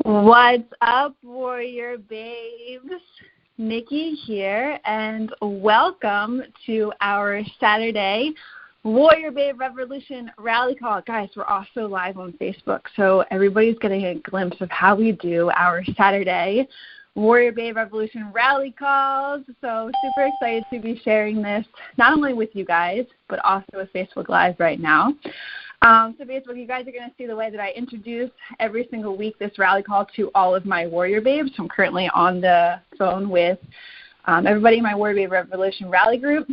What's up, Warrior Babes? Nikki here, and welcome to our Saturday Warrior Babe Revolution Rally Call. Guys, we're also live on Facebook, so everybody's getting a glimpse of how we do our Saturday Warrior Babe Revolution Rally Calls. So super excited to be sharing this, not only with you guys, but also with Facebook Live right now. So basically, you guys are going to see the way that I introduce every single week this rally call to all of my Warrior Babes. So I'm currently on the phone with everybody in my Warrior Babe Revolution rally group.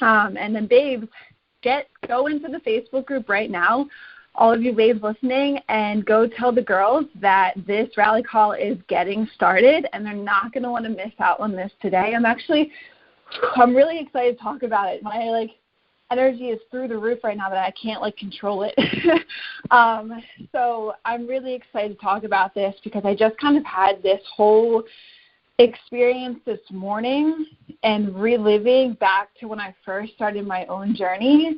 And then, babes, go into the Facebook group right now, all of you babes listening, and go tell the girls that this rally call is getting started, and they're not going to want to miss out on this today. I'm really excited to talk about it. My energy is through the roof right now that I can't control it. So I'm really excited to talk about this because I just kind of had this whole experience this morning and reliving back to when I first started my own journey.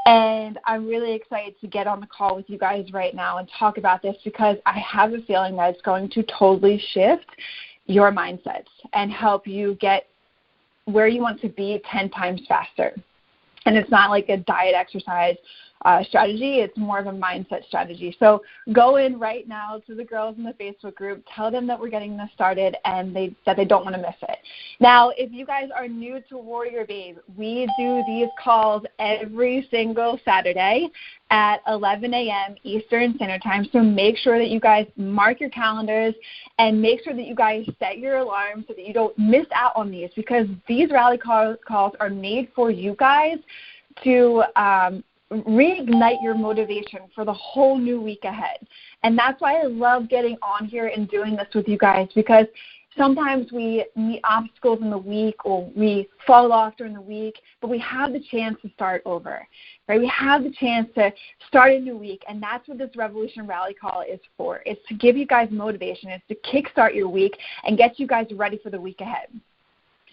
And I'm really excited to get on the call with you guys right now and talk about this because I have a feeling that it's going to totally shift your mindsets and help you get where you want to be 10 times faster. And it's not like a diet exercise strategy. It's more of a mindset strategy. So go in right now to the girls in the Facebook group. Tell them that we're getting this started and that they don't want to miss it. Now, if you guys are new to Warrior Babe, we do these calls every single Saturday at 11 a.m. Eastern Standard Time. So make sure that you guys mark your calendars and make sure that you guys set your alarms so that you don't miss out on these, because these rally calls are made for you guys to reignite your motivation for the whole new week ahead. And that's why I love getting on here and doing this with you guys, because sometimes we meet obstacles in the week or we fall off during the week, but we have the chance to start over, right? We have the chance to start a new week, and that's what this Revolution Rally Call is for. It's to give you guys motivation. It's to kickstart your week and get you guys ready for the week ahead.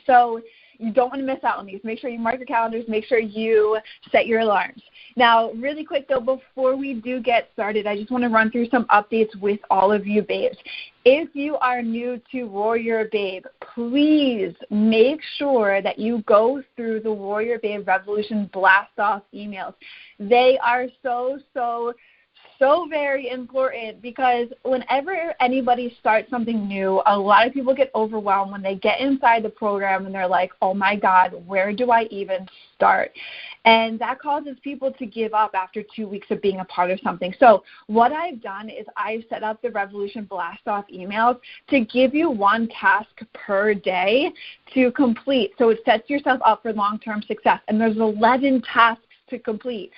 So you don't want to miss out on these. Make sure you mark your calendars. Make sure you set your alarms. Now, really quick, though, before we do get started, I just want to run through some updates with all of you babes. If you are new to Warrior Babe, please make sure that you go through the Warrior Babe Revolution Blast-Off emails. They are so very important, because whenever anybody starts something new, a lot of people get overwhelmed when they get inside the program and they're like, oh my God, where do I even start? And that causes people to give up after 2 weeks of being a part of something. So what I've done is I've set up the Revolution Blast-Off emails to give you one task per day to complete. So it sets yourself up for long-term success. And there's 11 tasks to complete.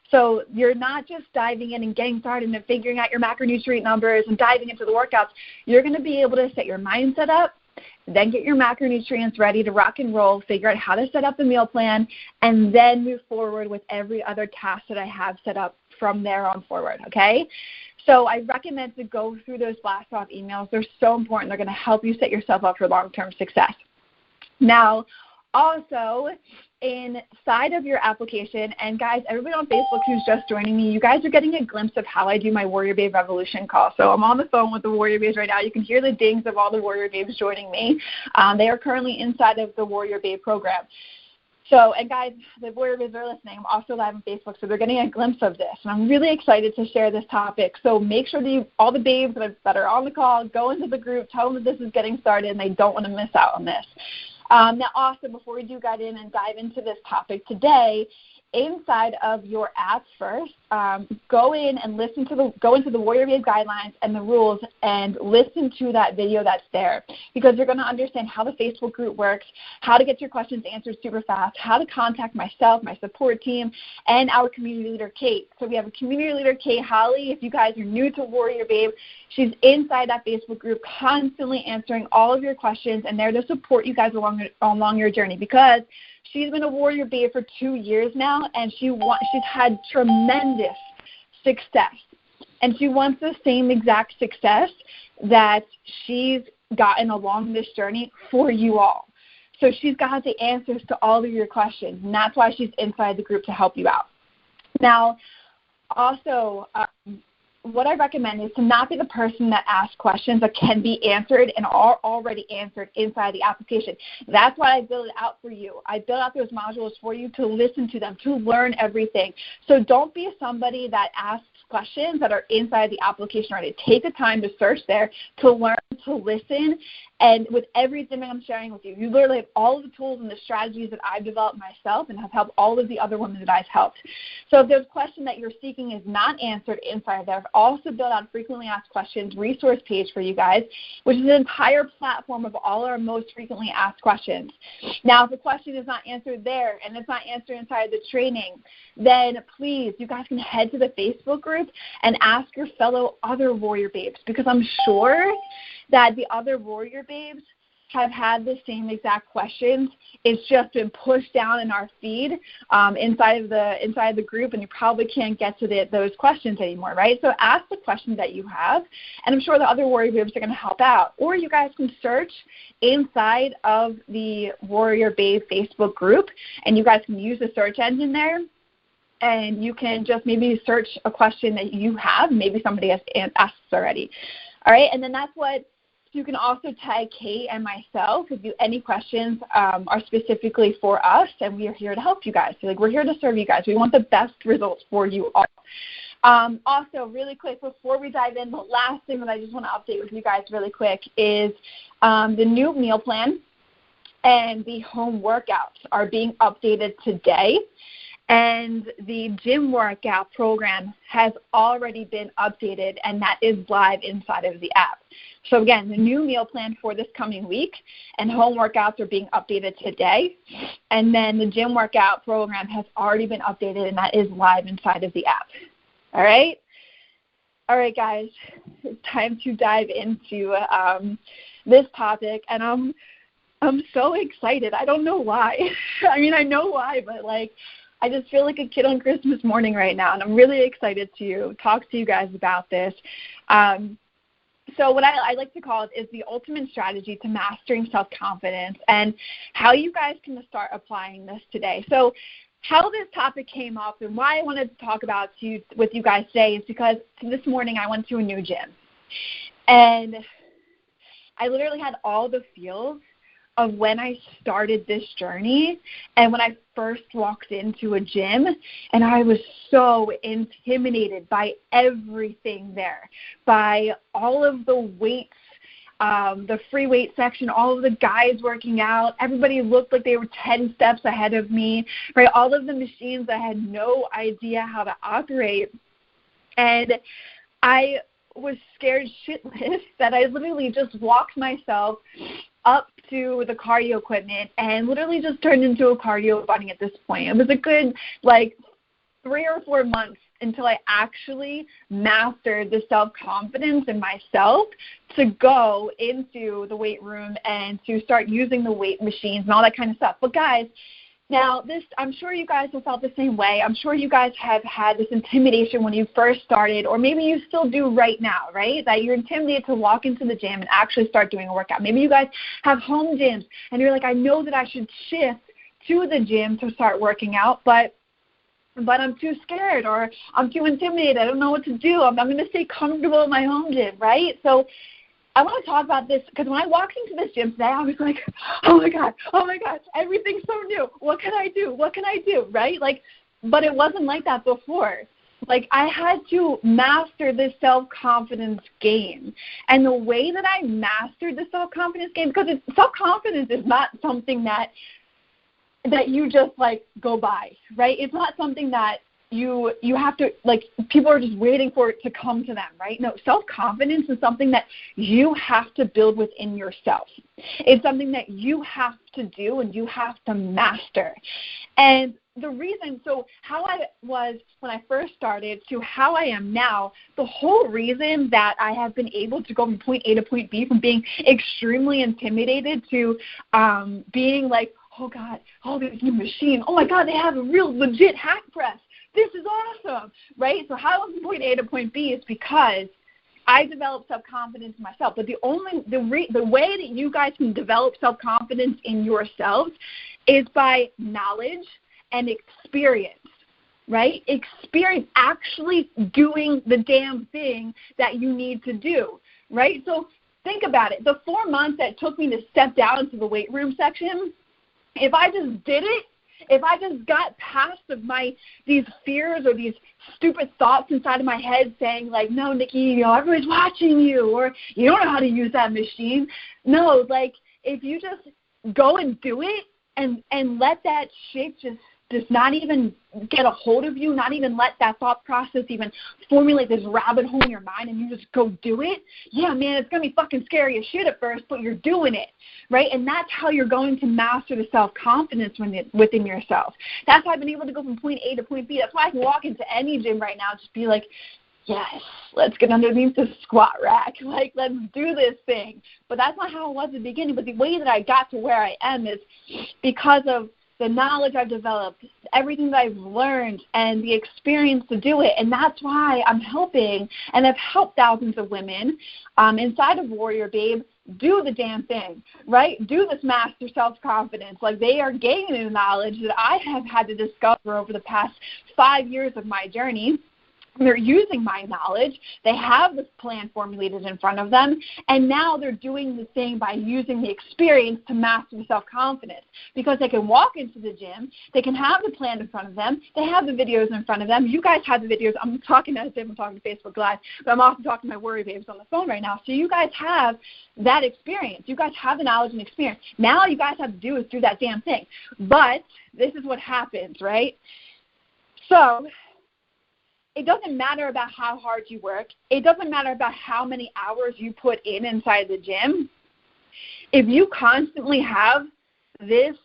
So you're not just diving in and getting started and figuring out your macronutrient numbers and diving into the workouts. You're going to be able to set your mindset up, then get your macronutrients ready to rock and roll, figure out how to set up the meal plan, and then move forward with every other task that I have set up from there on forward, okay? So I recommend to go through those blast-off emails. They're so important. They're going to help you set yourself up for long-term success. Now, also, inside of your application, and guys, everybody on Facebook who's just joining me, you guys are getting a glimpse of how I do my Warrior Babe Revolution call. So I'm on the phone with the Warrior Babes right now. You can hear the dings of all the Warrior Babes joining me. They are currently inside of the Warrior Babe program. So, and guys, the Warrior Babes are listening. I'm also live on Facebook, so they're getting a glimpse of this. And I'm really excited to share this topic. So make sure that all the babes that are on the call, go into the group, tell them that this is getting started and they don't want to miss out on this. Now, also, before we do get in and dive into this topic today, inside of your app first, go into the Warrior Babe guidelines and the rules and listen to that video that's there, because you're going to understand how the Facebook group works, how to get your questions answered super fast, how to contact myself, my support team, and our community leader, Kate. So we have a community leader, Kate Holly. If you guys are new to Warrior Babe, she's inside that Facebook group constantly answering all of your questions and there to support you guys along your journey, because she's been a Warrior Babe for 2 years now, and she's had tremendous success. And she wants the same exact success that she's gotten along this journey for you all. So she's got the answers to all of your questions, and that's why she's inside the group to help you out. Now, also, what I recommend is to not be the person that asks questions that can be answered and are already answered inside the application. That's why I build it out for you. I build out those modules for you to listen to them, to learn everything. So don't be somebody that asks questions that are inside the application already. Take the time to search there, to learn, to listen, and with everything I'm sharing with you, you literally have all of the tools and the strategies that I've developed myself and have helped all of the other women that I've helped. So if there's a question that you're seeking is not answered inside there, I've also built out a frequently asked questions resource page for you guys, which is an entire platform of all our most frequently asked questions. Now, if the question is not answered there and it's not answered inside the training, then please, you guys can head to the Facebook group and ask your fellow other warrior babes, because I'm sure that the other warrior babes have had the same exact questions. It's just been pushed down in our feed inside the group, and you probably can't get to those questions anymore, right? So ask the questions that you have, and I'm sure the other warrior babes are going to help out. Or you guys can search inside of the Warrior Babe Facebook group, and you guys can use the search engine there. And you can just maybe search a question that you have. Maybe somebody has asked already. All right, and then that's what you can also tag Kate and myself if any questions are specifically for us, and we are here to help you guys. So, we're here to serve you guys. We want the best results for you all. Also, really quick, before we dive in, the last thing that I just want to update with you guys really quick is the new meal plan and the home workouts are being updated today. And the gym workout program has already been updated, and that is live inside of the app. So, again, the new meal plan for this coming week and home workouts are being updated today. And then the gym workout program has already been updated, and that is live inside of the app. All right? All right, guys, it's time to dive into this topic, and I'm so excited. I don't know why. I mean, I know why, but, I just feel like a kid on Christmas morning right now, and I'm really excited to talk to you guys about this. So what I like to call it is the ultimate strategy to mastering self-confidence, and how you guys can start applying this today. So how this topic came up and why I wanted to talk about with you guys today is because this morning I went to a new gym, and I literally had all the feels of when I started this journey and when I first walked into a gym, and I was so intimidated by everything there, by all of the weights, the free weight section, all of the guys working out. Everybody looked like they were 10 steps ahead of me, right? All of the machines I had no idea how to operate. And I was scared shitless that I literally just walked myself up to the cardio equipment and literally just turned into a cardio bunny at this point. It was a good 3 or 4 months until I actually mastered the self-confidence in myself to go into the weight room and to start using the weight machines and all that kind of stuff. But guys, now, I'm sure you guys have felt the same way. I'm sure you guys have had this intimidation when you first started, or maybe you still do right now, right? That you're intimidated to walk into the gym and actually start doing a workout. Maybe you guys have home gyms, and you're like, I know that I should shift to the gym to start working out, but I'm too scared, or I'm too intimidated. I don't know what to do. I'm going to stay comfortable in my home gym, right? So I want to talk about this because when I walked into this gym today, I was like, oh my gosh, everything's so new. What can I do, right? But it wasn't like that before. I had to master this self-confidence game. And the way that I mastered the self-confidence game, because self-confidence is not something that you just go by, right? It's not something that you have to, people are just waiting for it to come to them, right? No, self-confidence is something that you have to build within yourself. It's something that you have to do and you have to master. And the reason, so how I was when I first started to how I am now, the whole reason that I have been able to go from point A to point B, from being extremely intimidated to being oh God, all these new machines, oh my God, they have a real legit hack press. This is awesome, right? So how I went from point A to point B is because I developed self-confidence in myself. But the way that you guys can develop self-confidence in yourselves is by knowledge and experience. right? Experience actually doing the damn thing that you need to do, right? So think about it. The 4 months that took me to step down into the weight room section, if I just did it, if I just got past of these fears or these stupid thoughts inside of my head saying like, no, Nikki, everybody's watching you, or you don't know how to use that machine. No, like if you just go and do it and let that shit just not even get a hold of you, not even let that thought process even formulate this rabbit hole in your mind, and you just go do it, yeah, man, it's going to be fucking scary as shit at first, but you're doing it, right? And that's how you're going to master the self-confidence within yourself. That's how I've been able to go from point A to point B. That's why I can walk into any gym right now and just be like, yes, let's get underneath the squat rack. Like, let's do this thing. But that's not how it was at the beginning. But the way that I got to where I am is because of the knowledge I've developed, everything that I've learned, and the experience to do it. And that's why I'm helping, and I've helped thousands of women inside of Warrior Babe do the damn thing, right? Do this master self-confidence. Like, they are gaining the knowledge that I have had to discover over the past 5 years of my journey. They're using my knowledge. They have this plan formulated in front of them, and now they're doing the thing by using the experience to master self-confidence, because they can walk into the gym, they can have the plan in front of them, they have the videos in front of them. You guys have the videos. I'm talking as if I'm talking to Facebook Live, but I'm also talking to my Warrior Babes on the phone right now. So you guys have that experience. You guys have the knowledge and experience. Now all you guys have to do is do that damn thing. But this is what happens, right? So it doesn't matter about how hard you work. It doesn't matter about how many hours you put inside the gym. If you constantly have this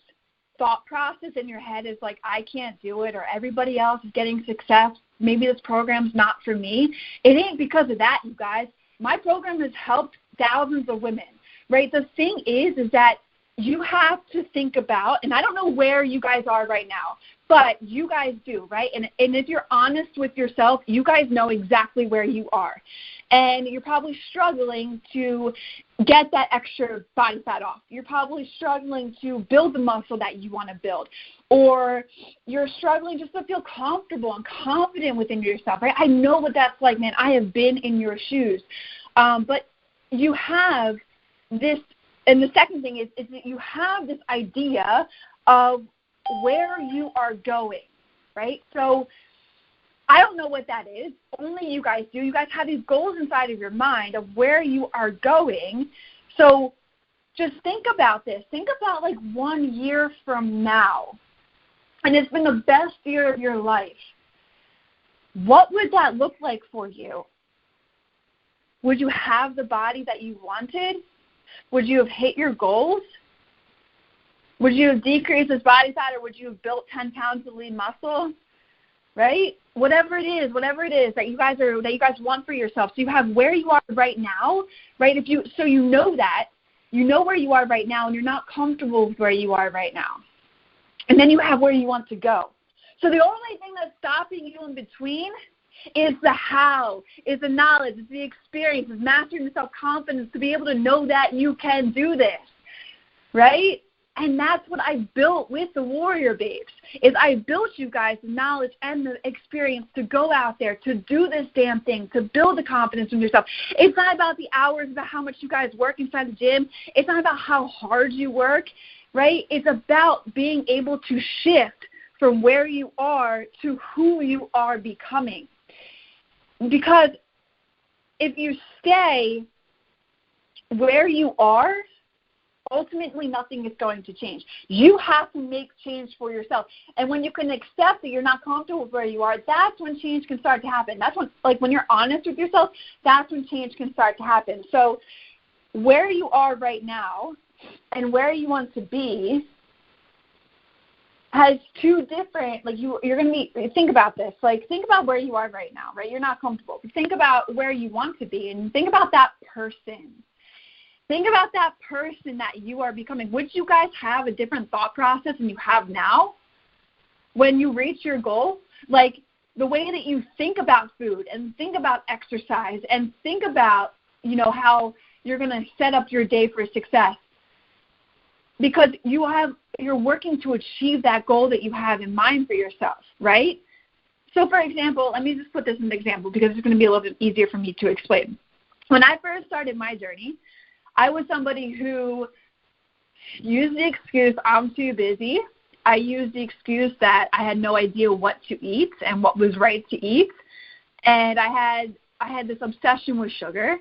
thought process in your head is like, I can't do it, or everybody else is getting success, maybe this program's not for me, it ain't because of that, you guys. My program has helped thousands of women, right? The thing is that you have to think about, and I don't know where you guys are right now, but you guys do, right? And if you're honest with yourself, you guys know exactly where you are. And you're probably struggling to get that extra body fat off. You're probably struggling to build the muscle that you want to build. Or you're struggling just to feel comfortable and confident within yourself, right? I know what that's like, man. I have been in your shoes. But you have this, and the second thing is that you have this idea of where you are going, right? So I don't know what that is. Only you guys do. You guys have these goals inside of your mind of where you are going. So just think about this. Think about like 1 year from now, and it's been the best year of your life. What would that look like for you? Would you have the body that you wanted? Would you have hit your goals? Would you have decreased this body fat, or would you have built 10 pounds of lean muscle? Right? Whatever it is that you guys want for yourself. So you have where you are right now, right? So you know that. You know where you are right now, and you're not comfortable with where you are right now. And then you have where you want to go. So the only thing that's stopping you in between is the how, is the knowledge, is the experience, is mastering the self-confidence to be able to know that you can do this, right? And that's what I built with the Warrior Babes, is I built you guys the knowledge and the experience to go out there, to do this damn thing, to build the confidence in yourself. It's not about the hours, about how much you guys work inside the gym. It's not about how hard you work, right? It's about being able to shift from where you are to who you are becoming. Because if you stay where you are, ultimately nothing is going to change. You have to make change for yourself. And when you can accept that you're not comfortable with where you are, that's when change can start to happen. That's when, like, when you're honest with yourself, that's when change can start to happen. So where you are right now and where you want to be has two different, like, you're going to be, think about this. Like, think about where you are right now, right? You're not comfortable. But think about where you want to be, and think about that person. Think about that person that you are becoming. Would you guys have a different thought process than you have now when you reach your goal? Like, the way that you think about food and think about exercise and think about, how you're going to set up your day for success. Because you're working to achieve that goal that you have in mind for yourself, right? So, for example, let me just put this in an example because it's going to be a little bit easier for me to explain. When I first started my journey, I was somebody who used the excuse, I'm too busy. I used the excuse that I had no idea what to eat and what was right to eat. And I had this obsession with sugar.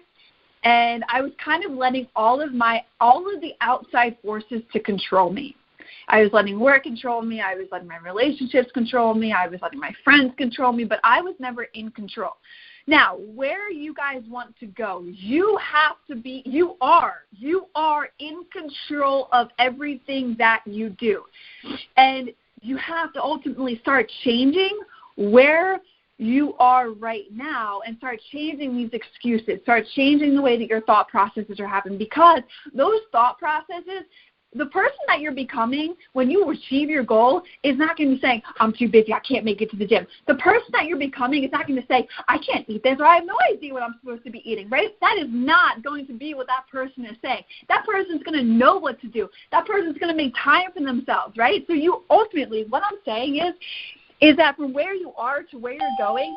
And I was kind of letting all of the outside forces to control me. I was letting work control me. I was letting my relationships control me. I was letting my friends control me, but I was never in control. Now, where you guys want to go, you are in control of everything that you do. And you have to ultimately start changing where you are right now and start changing these excuses, start changing the way that your thought processes are happening, because those thought processes, the person that you're becoming when you achieve your goal is not going to be saying, I'm too busy, I can't make it to the gym. The person that you're becoming is not going to say, I can't eat this, or I have no idea what I'm supposed to be eating, right? That is not going to be what that person is saying. That person's going to know what to do. That person's going to make time for themselves, right? So you ultimately, what I'm saying is that from where you are to where you're going,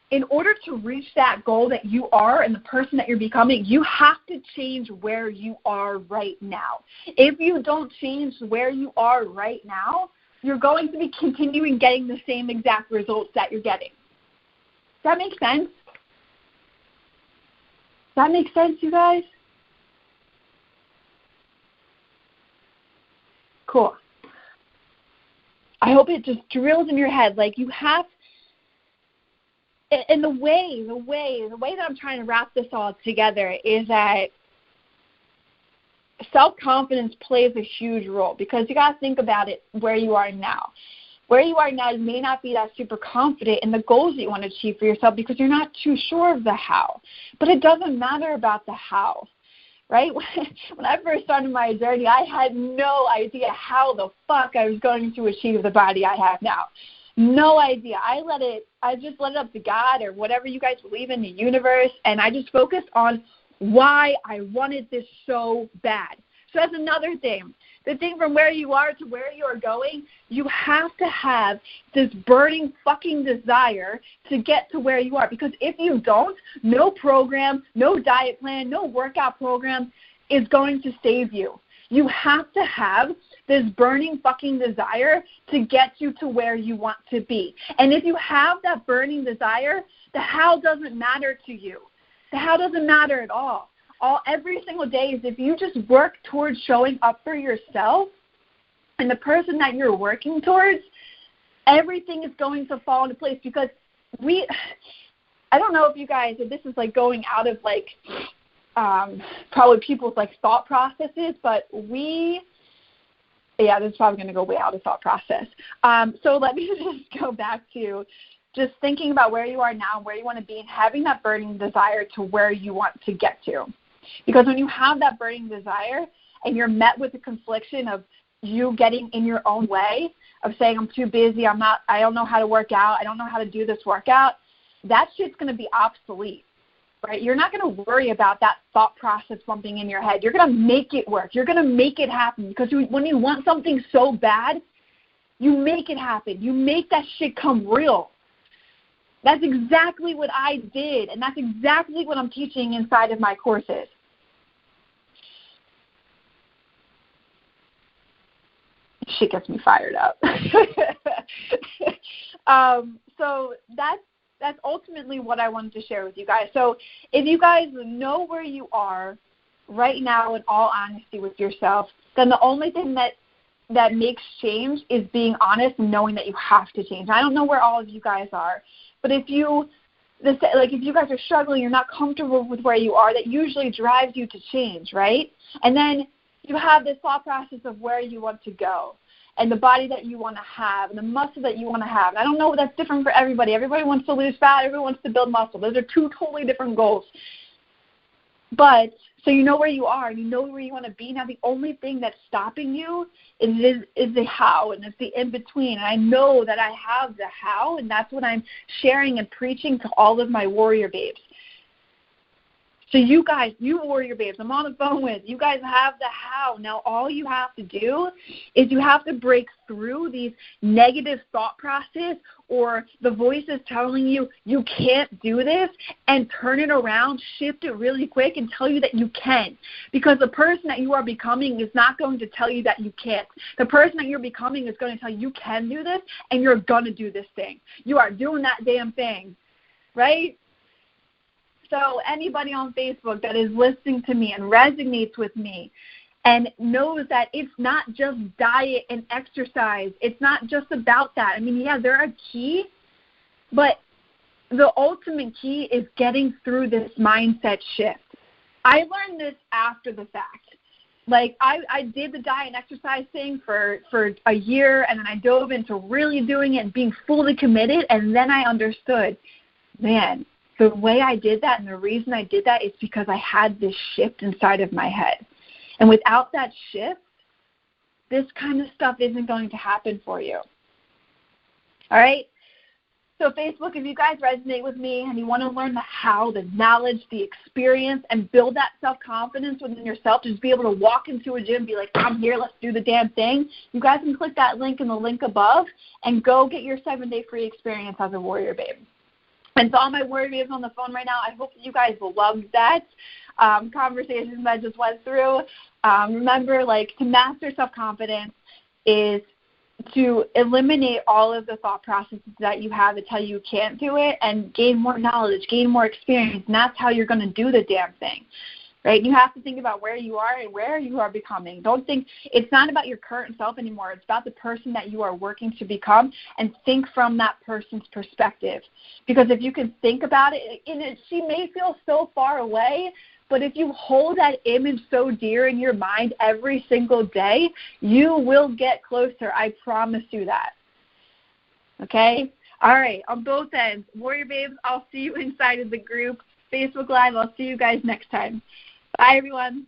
in order to reach that goal that you are and the person that you're becoming, you have to change where you are right now. If you don't change where you are right now, you're going to be continuing getting the same exact results that you're getting. Does that make sense? Does that make sense, you guys? Cool. I hope it just drills in your head. Like, you have, and the way that I'm trying to wrap this all together is that self-confidence plays a huge role, because you got to think about it where you are now. Where you are now, you may not be that super confident in the goals that you want to achieve for yourself because you're not too sure of the how. But it doesn't matter about the how, right? When I first started my journey, I had no idea how the fuck I was going to achieve the body I have now. No idea. I just let it up to God or whatever you guys believe in, the universe, and I just focused on why I wanted this so bad. So that's another thing. The thing from where you are to where you are going, you have to have this burning fucking desire to get to where you are. Because if you don't, no program, no diet plan, no workout program is going to save you. You have to have this burning fucking desire to get you to where you want to be. And if you have that burning desire, the how doesn't matter to you. The how doesn't matter at all. Every single day is if you just work towards showing up for yourself and the person that you're working towards, everything is going to fall into place. Because I don't know if you guys, if this is like going out of like probably people's like thought processes, but this is probably going to go way out of thought process. So let me just go back to just thinking about where you are now and where you want to be and having that burning desire to where you want to get to. Because when you have that burning desire and you're met with the confliction of you getting in your own way, of saying I'm too busy, I don't know how to work out, I don't know how to do this workout, that shit's going to be obsolete. Right? You're not going to worry about that thought process bumping in your head. You're going to make it work. You're going to make it happen. Because when you want something so bad, you make it happen. You make that shit come real. That's exactly what I did, and that's exactly what I'm teaching inside of my courses. Shit gets me fired up. So that's ultimately what I wanted to share with you guys. So if you guys know where you are right now in all honesty with yourself, then the only thing that makes change is being honest and knowing that you have to change. I don't know where all of you guys are, but if you guys are struggling, you're not comfortable with where you are, that usually drives you to change, right? And then you have this thought process of where you want to go and the body that you want to have and the muscle that you want to have. And I don't know, that's different for everybody. Everybody wants to lose fat. Everyone wants to build muscle. Those are two totally different goals. But so you know where you are and you know where you want to be. Now the only thing that's stopping you is the how, and it's the in-between. And I know that I have the how, and that's what I'm sharing and preaching to all of my warrior babes. So you guys, you warrior babes, I'm on the phone with, you guys have the how. Now all you have to do is you have to break through these negative thought process or the voices telling you you can't do this and turn it around, shift it really quick and tell you that you can. Because the person that you are becoming is not going to tell you that you can't. The person that you're becoming is going to tell you can do this and you're going to do this thing. You are doing that damn thing, right? So anybody on Facebook that is listening to me and resonates with me and knows that it's not just diet and exercise, it's not just about that. I mean, yeah, they're a key, but the ultimate key is getting through this mindset shift. I learned this after the fact. Like, I did the diet and exercise thing for a year, and then I dove into really doing it and being fully committed, and then I understood, man, the way I did that and the reason I did that is because I had this shift inside of my head. And without that shift, this kind of stuff isn't going to happen for you. All right? So Facebook, if you guys resonate with me and you want to learn the how, the knowledge, the experience, and build that self-confidence within yourself to just be able to walk into a gym and be like, I'm here, let's do the damn thing, you guys can click that link in the link above and go get your 7-day free experience as a warrior babe. And to all my warrior babes on the phone right now, I hope that you guys loved that conversation that I just went through. Remember, like, to master self-confidence is to eliminate all of the thought processes that you have that tell you can't do it and gain more knowledge, gain more experience, and that's how you're going to do the damn thing. Right? You have to think about where you are and where you are becoming. Don't think it's not about your current self anymore. It's about the person that you are working to become, and think from that person's perspective. Because if you can think about it, and she may feel so far away, but if you hold that image so dear in your mind every single day, you will get closer. I promise you that. Okay? All right. On both ends, warrior babes, I'll see you inside of the group. Facebook Live, I'll see you guys next time. Bye, everyone.